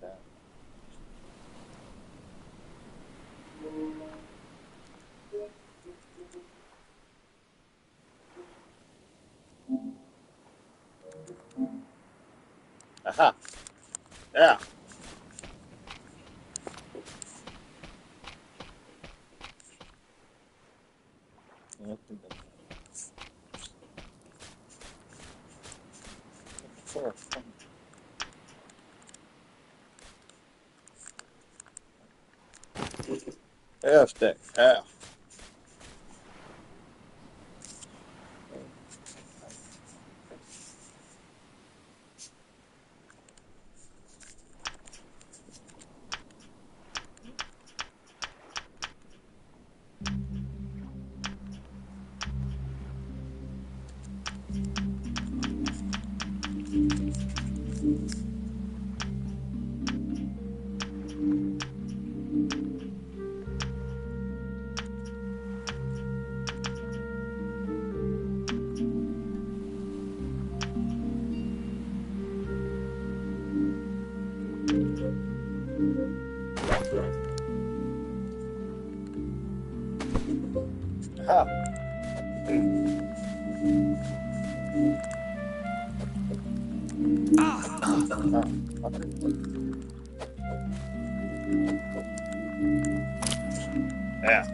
that. Aha! Yeah! Yeah, stick. Yeah. Aha! Ah, yeah.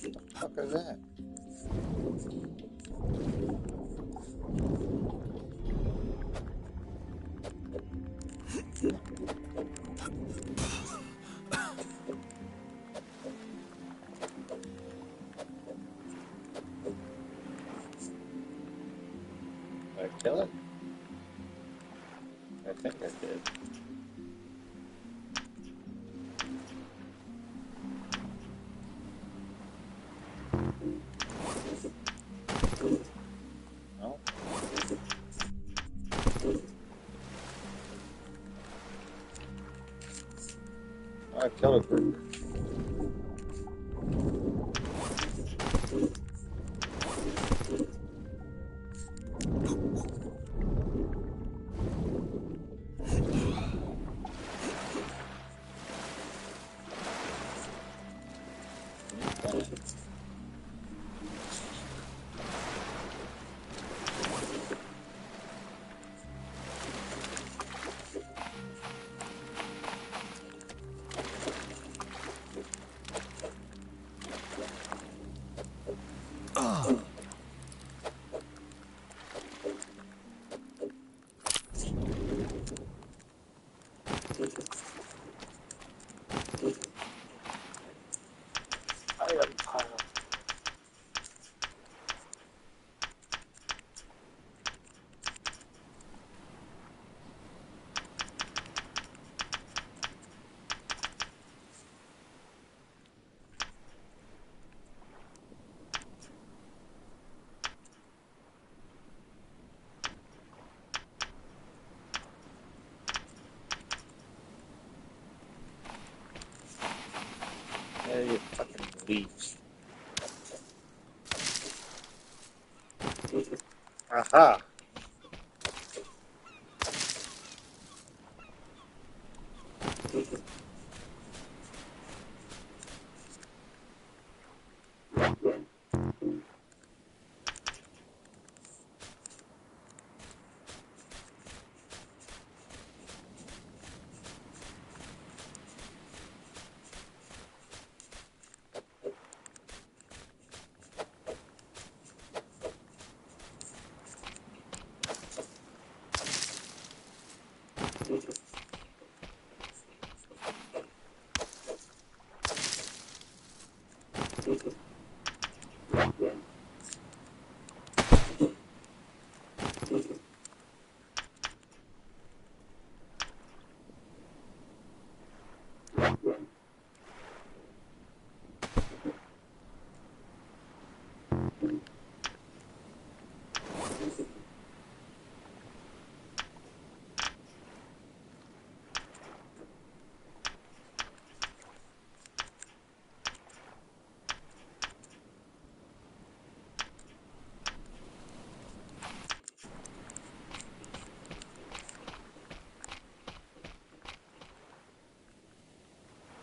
What the fuck is that? Did I kill it? I think I did. No? I killed it. Item pile. Yeah, you fucking leaves. Aha!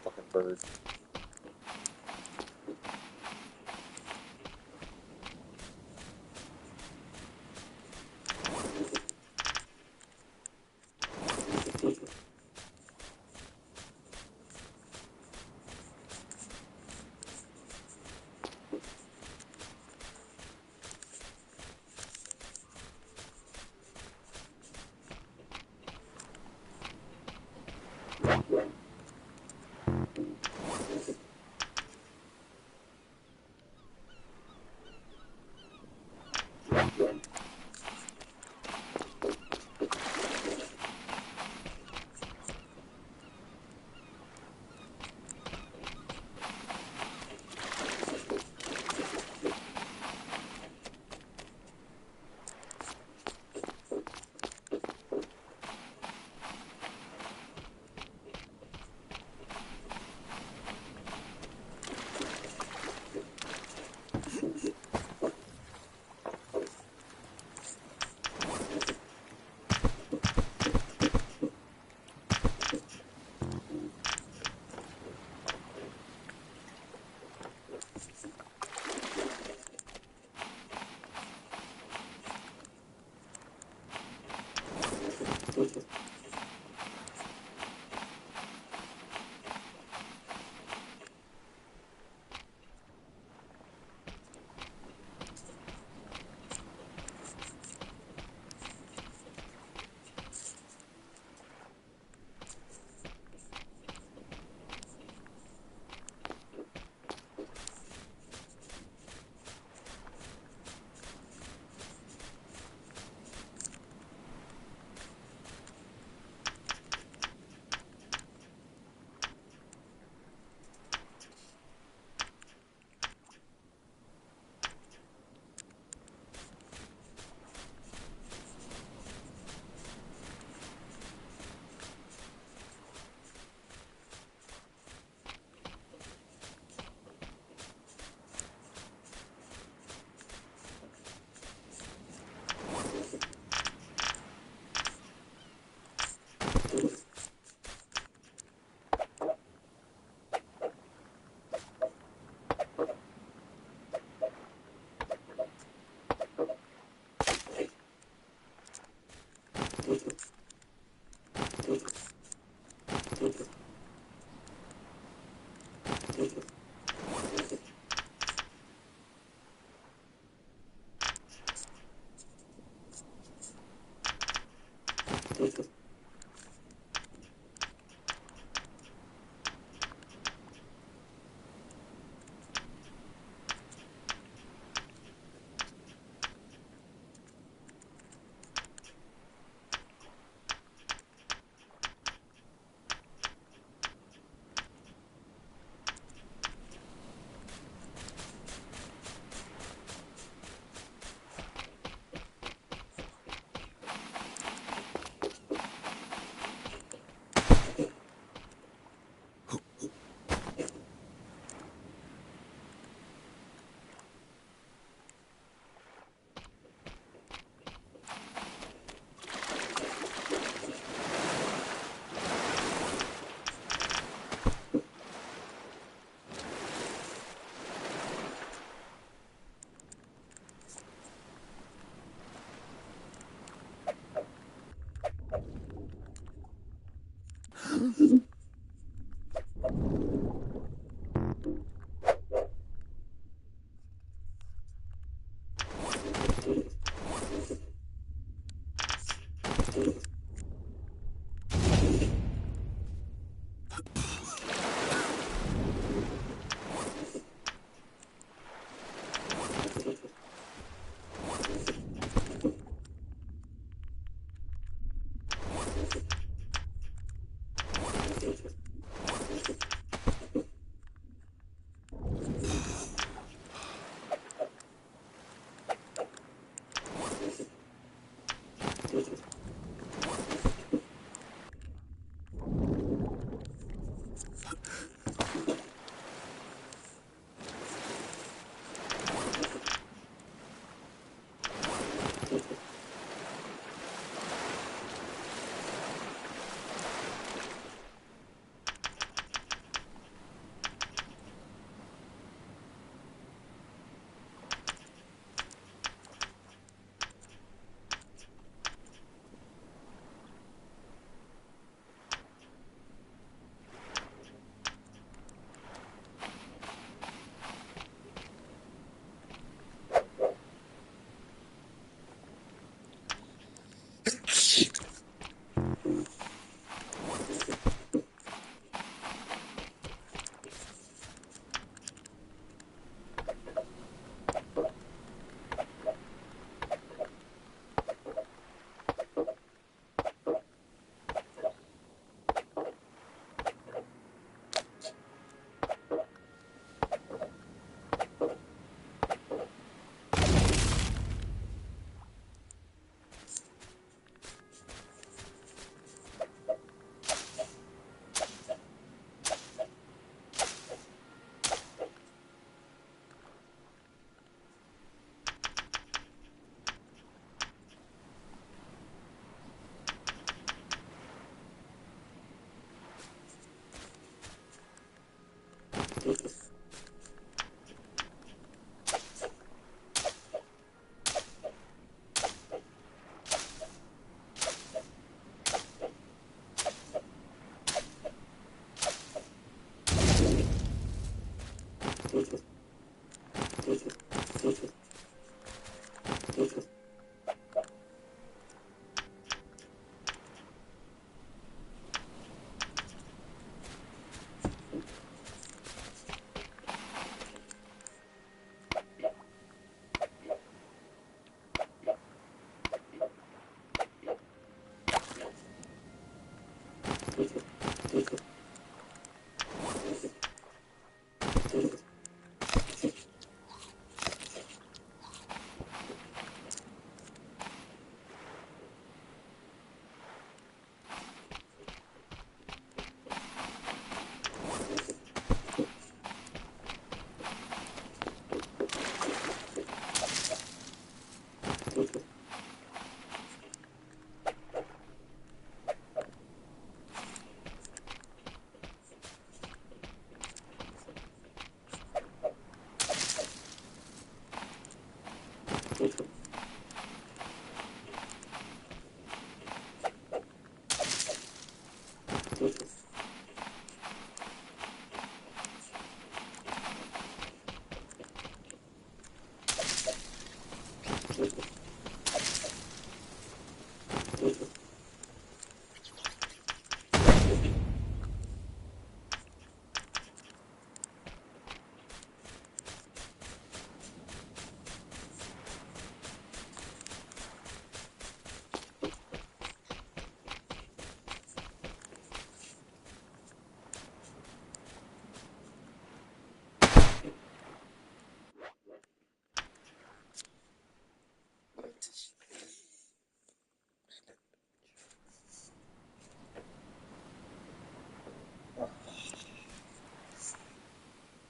Fucking bird.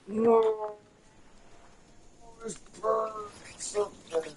No, this bird so good.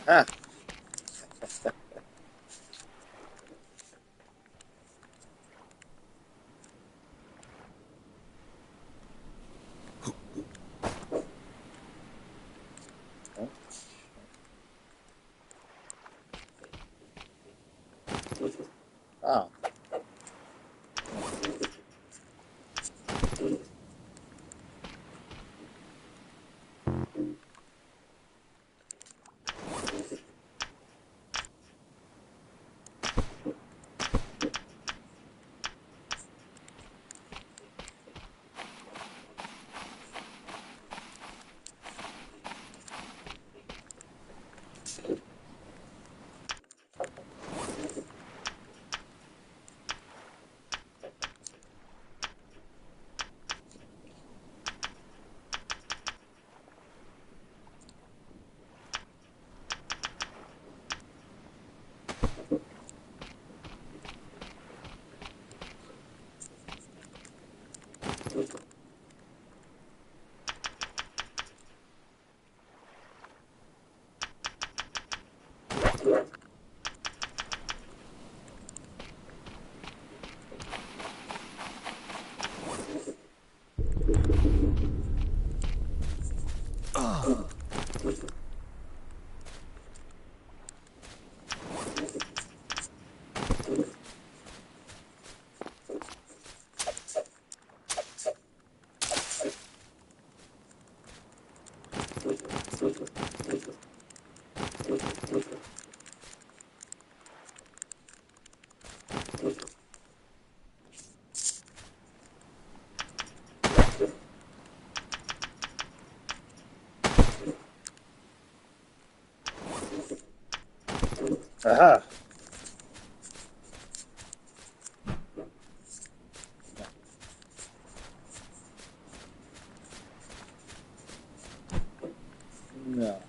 Ah. Oh. Aha. No.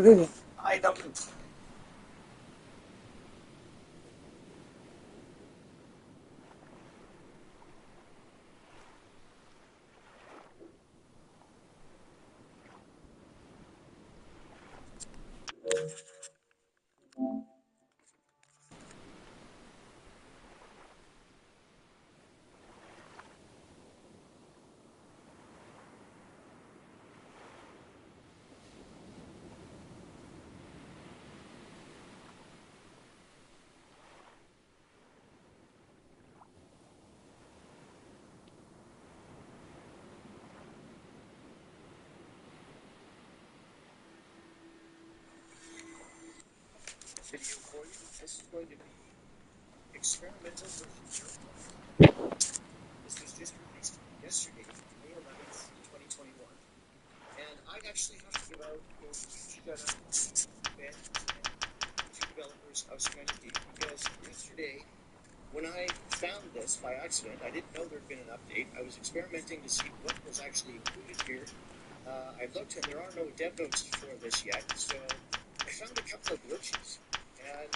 Item. Video for you. This is going to be experimental version 0.1. This was just released yesterday, May 11th, 2021. And I actually have to give out a huge shout out to Ben and two developers of Serenity because yesterday, when I found this by accident, I didn't know there had been an update. I was experimenting to see what was actually included here. I looked and there are no dev notes for this yet, so I found a couple of glitches. And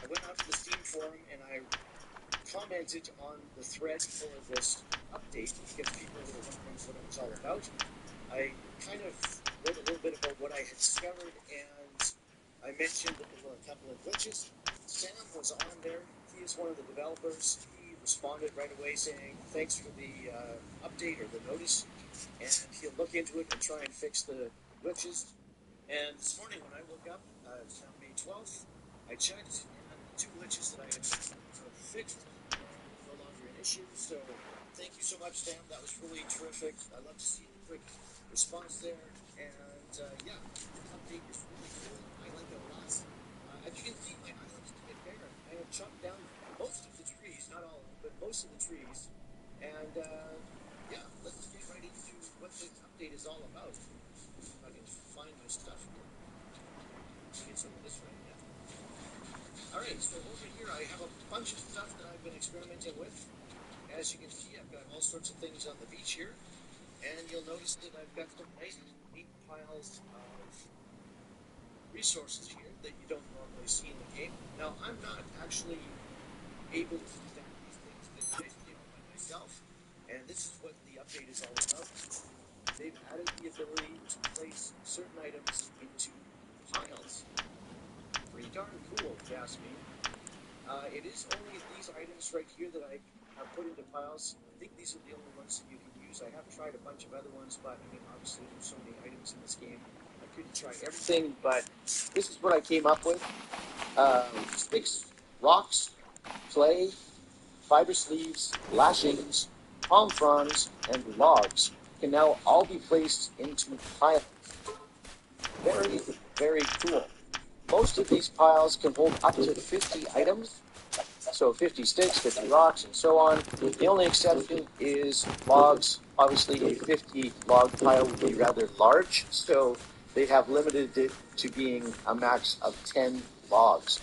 I went onto the Steam forum and I commented on the thread for this update because people were wondering what it was all about. I kind of wrote a little bit about what I had discovered, and I mentioned that there were a couple of glitches. Sam was on there. He is one of the developers. He responded right away saying, thanks for the update or the notice, and he'll look into it and try and fix the glitches. And this morning when I woke up, it's now May 12th, I checked, and the two glitches that I had fixed no longer an issue. So thank you so much, Sam. That was really terrific. I love to see the quick response there. And yeah, this update is really cool. I like it a lot. As you can see, my island's a bit barren. I have chopped down most of the trees, not all of them, but most of the trees. And yeah, let's get right into what this update is all about. If I can find my stuff here. Get some of this right now. All right, so over here I have a bunch of stuff that I've been experimenting with. As you can see, I've got all sorts of things on the beach here, and you'll notice that I've got some nice, neat piles of resources here that you don't normally see in the game. Now, I'm not actually able to stack these things that nicely all by myself, and this is what the update is all about. They've added the ability to place certain items into piles. Pretty darn cool, if you ask me. It is only these items right here that I have put into piles. I think these are the only ones that you can use. I have tried a bunch of other ones, but I mean, obviously there's so many items in this game. I couldn't try everything, but this is what I came up with. Sticks, rocks, clay, fiber sleeves, lashings, palm fronds, and logs can now all be placed into piles. Very, very cool. Most of these piles can hold up to 50 items, so 50 sticks, 50 rocks, and so on. The only exception is logs. Obviously, a 50 log pile would be rather large, so they have limited it to being a max of 10 logs.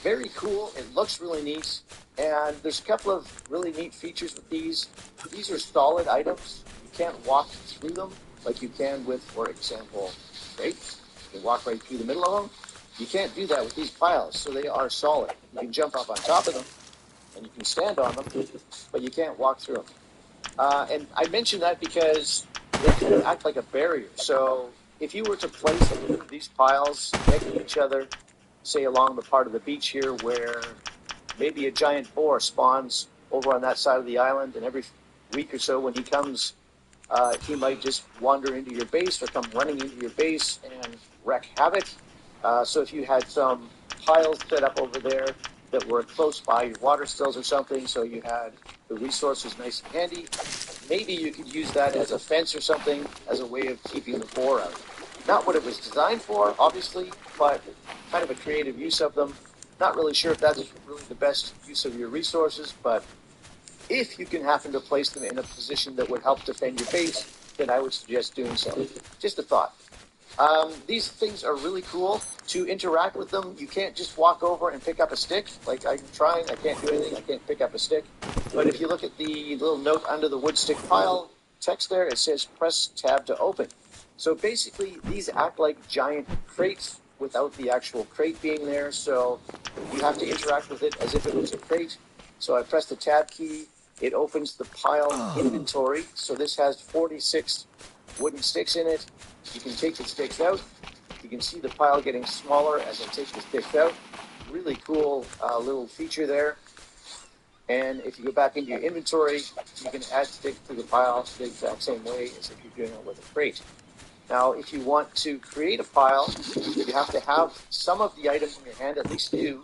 Very cool. It looks really neat, and there's a couple of really neat features with these. These are solid items. You can't walk through them like you can with, for example, crates. You can walk right through the middle of them. You can't do that with these piles, so they are solid. You can jump up on top of them, and you can stand on them, but you can't walk through them. And I mention that because they kind of act like a barrier. So if you were to place these piles next to each other, say along the part of the beach here where maybe a giant boar spawns over on that side of the island, and every week or so when he comes, he might just wander into your base or come running into your base and wreak havoc. So if you had some piles set up over there that were close by your water stills or something, so you had the resources nice and handy, maybe you could use that as a fence or something as a way of keeping the boar out. Not what it was designed for, obviously, but kind of a creative use of them. Not really sure if that's really the best use of your resources, but if you can happen to place them in a position that would help defend your base, then I would suggest doing so. Just a thought. These things are really cool. To interact with them, you can't just walk over and pick up a stick. Like I'm trying, I can't do anything, I can't pick up a stick. But if you look at the little note under the wood stick pile text there, it says press tab to open. So basically, these act like giant crates without the actual crate being there. So you have to interact with it as if it was a crate. So I press the tab key. It opens the pile inventory. So this has 46 wooden sticks in it. You can take the sticks out. You can see the pile getting smaller as I take the sticks out. Really cool little feature there. And if you go back into your inventory, you can add sticks to the pile the exact same way as if you're doing it with a crate. Now, if you want to create a pile, you have to have some of the items in your hand, at least two.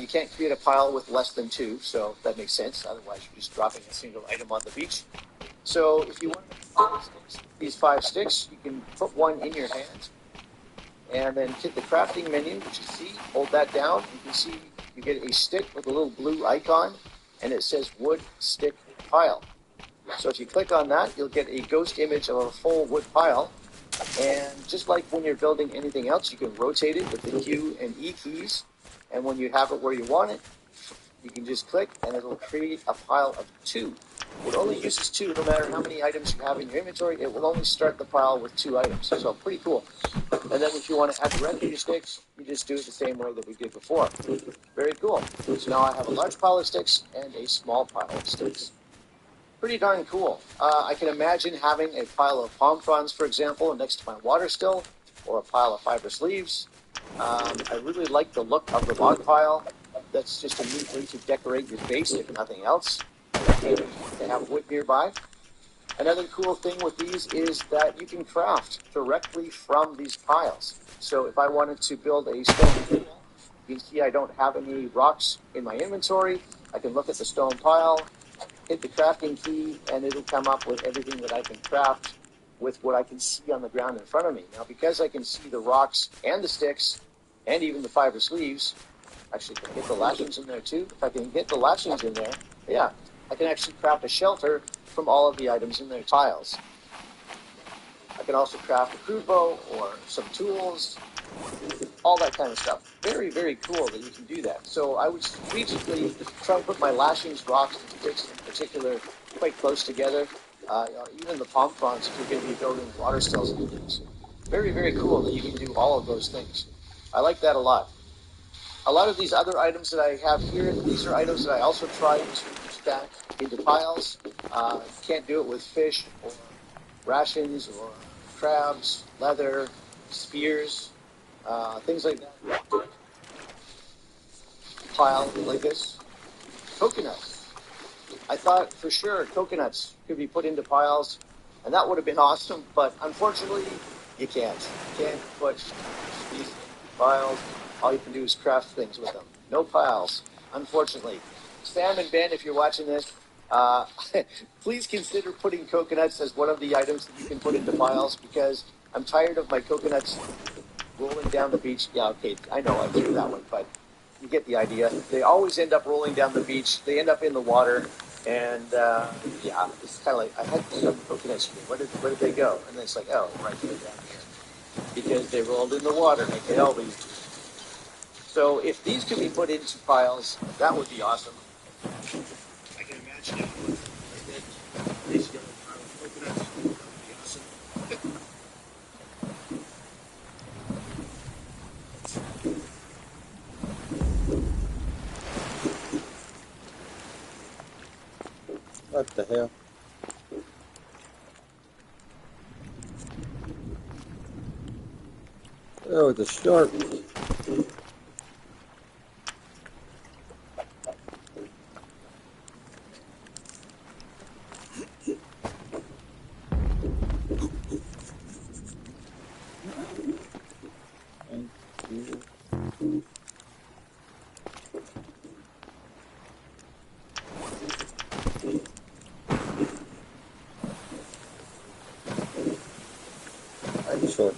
You can't create a pile with less than two, so that makes sense. Otherwise, you're just dropping a single item on the beach. So if you want these 5 sticks, you can put one in your hand and then hit the crafting menu, which is C. Hold that down. You can see you get a stick with a little blue icon, and it says wood stick pile. So if you click on that, you'll get a ghost image of a full wood pile. And just like when you're building anything else, you can rotate it with the Q and E keys. And when you have it where you want it, you can just click and it'll create a pile of 2. It only uses 2 no matter how many items you have in your inventory. It will only start the pile with 2 items. So pretty cool. And then if you want to add the rest of your sticks, you just do it the same way that we did before. Very cool. So now I have a large pile of sticks and a small pile of sticks. Pretty darn cool. I can imagine having a pile of palm fronds, for example, next to my water still, or a pile of fibrous leaves. I really like the look of the log pile. That's just a neat way to decorate your base, if nothing else. And to have wood nearby. Another cool thing with these is that you can craft directly from these piles. So if I wanted to build a stone pool, you can see I don't have any rocks in my inventory. I can look at the stone pile, hit the crafting key, and it'll come up with everything that I can craft with what I can see on the ground in front of me. Now, because I can see the rocks and the sticks and even the fibrous leaves, actually, can I get the lashings in there too? If I can get the lashings in there, yeah, I can actually craft a shelter from all of the items in their piles. I can also craft a crude bow or some tools, all that kind of stuff. Very, very cool that you can do that. So I would strategically try and put my lashings, rocks, and sticks in particular quite close together. Even the palm fronds if you're going to be building water stills and things. Very, very cool that you can do all of those things. I like that a lot. A lot of these other items that I have here, these are items that I also try to stack into piles. Can't do it with fish or rations or crabs, leather, spears, things like that. Pile like this. Coconuts. I thought for sure coconuts could be put into piles, and that would have been awesome, but unfortunately, you can't. You can't put these piles. All you can do is craft things with them. No piles, unfortunately. Sam and Ben, if you're watching this, please consider putting coconuts as one of the items that you can put into piles, because I'm tired of my coconuts rolling down the beach. Yeah, okay, I know I threw that one, but you get the idea. They always end up rolling down the beach. They end up in the water, and yeah, it's kind of like I had some coconuts here. Where did they go? And then it's like, oh, right there down here, because they rolled in the water like they always do. So if these could be put into piles, that would be awesome. I can imagine it would. Like that, place together a pile of coconuts. That would be awesome. What the hell? Oh, it's a shark. Thank you. I'm sure.